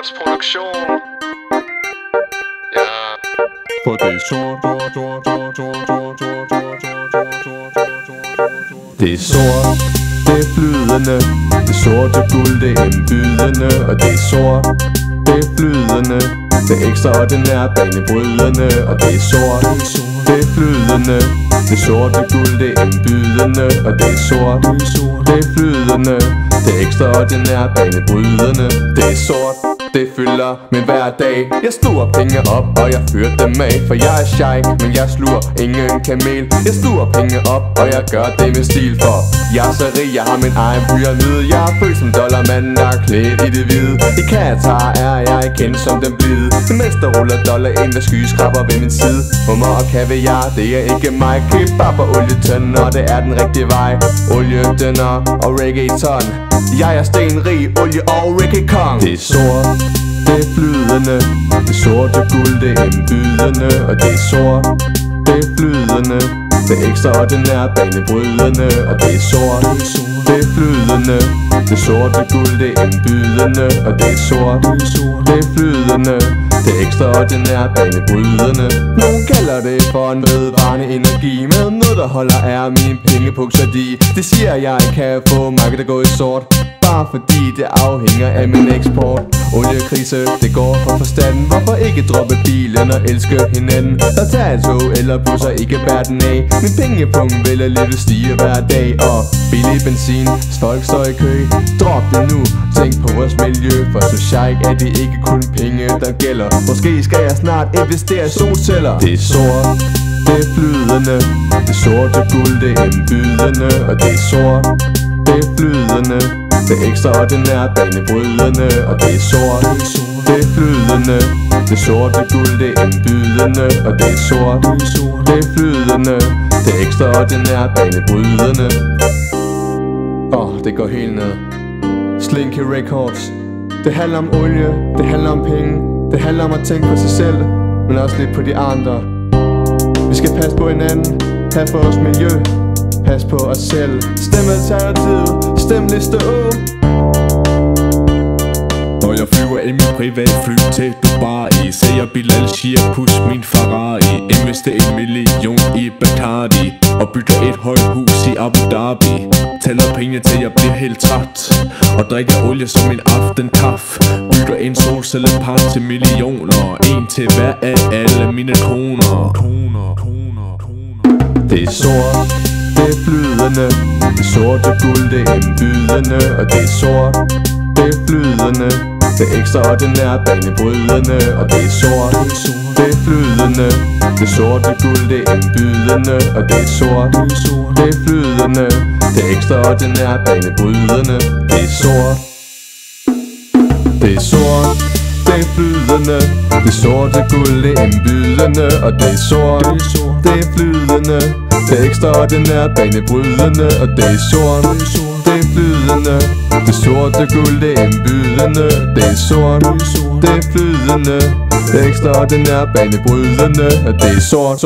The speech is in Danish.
Records produktion. Ja. For det er sort. Det er sort, det er flydende. Det sorte guld, det er indbydende. Og det er sort, det er flydende. Det er ekstraordinært banebrydende. Og det er sort, det er flydende. Det sorte guld, det er indbydende. Og det er sort, det er flydende. Det er ekstraordinært banebrydende. Det er sort, det fylder min hverdag. Jeg sluger penge op, og jeg fyrer dem af. For jeg er shy, men jeg sluger ingen kamel. Jeg sluger penge op, og jeg gør det med stil. For jeg er så rig, jeg har min egen pyramide. Jeg er født som dollarmanden, der er klædt i det hvide. I Katar er jeg kendt som den blide. Mens der ruller dollar ind, der skyskraber ved min side. Hummer og kaviar, det er ikke mig. Kebab og olietønder, det er den rigtige vej. Olietønder og reggaeton. Jeg er stenrig, olie og reggae kong. Det er sort, det er flydende. Det sorte guld, det er indbydende. Og det er sort, det er flydende. Det er ekstraordinært banebrydende. Og det er sort, det er flydende. Det sorte guld, det er indbydende. Og det er sort, det er flydende. Det er ekstraordinært banebrydende. Nogen kalder det for en vedvarende energi, med noget der holder er min pengepunktsværdi. Det siger jeg kan få markedet at gå i sort, bare fordi det afhænger af min eksport. Oliekrise, det går for forstanden. Hvorfor ikke droppe bilen og elske hinanden? Der tager et tog eller busser, ikke bære den af. Min pengepunkt vil alligevel stige hver dag. Og billig benzin, folk står i kø. Drop det nu, tænk på vores miljø. For så sheik er det ikke kun penge der gælder. Måske skal jeg snart investere i solceller. Det er sort, det er flydende. Det sorte guld, det er indbydende. Og det er sort, det er flydende. Det er ekstraordinært banebrydende. Og det er sort, det er flydende. Det sorte guld, det er indbydende. Og det er sort, det er flydende. Det er ekstraordinært banebrydende. Det går helt ned. Slinky Records. Det handler om olie, det handler om penge. Det handler om at tænke på sig selv, men også lidt på de andre. Vi skal passe på hinanden, passe på vores miljø, pas på os selv. Stem Alternativet, stem liste Å. Når jeg flyver i min privatfly til Dubai, ser jeg Bilal Shia pusse min Ferrari. Investerer 1 million i Bacardi og bygger et højt hus i Abu Dhabi. Tæller penge til jeg bliver helt træt og drikker olie som en aftenkaffe. Bygger en solcellepark til millioner, en til hver af alle mine kroner. Det er sort, det er flydende. Det sorte guld, det er indbydende. Og det er sort, det er flydende. Det er ekstraordinært banebrydende. Og det er sort, det er flydende. Det sorte guld, det er indbydende. Og det er sort, det er flydende. Det er ekstraordinært banebrydende. Det er sort, det er sort, det er flydende. Det sorte guld, det er indbydende. Og det er sort, det er flydende. Det er ekstraordinært banebrydende. Og det er sort, det er flydende. Det sorte guld, det er indbydende. Det er sort, det er flydende. Det er ekstraordinært banebrydende. Og det er sort.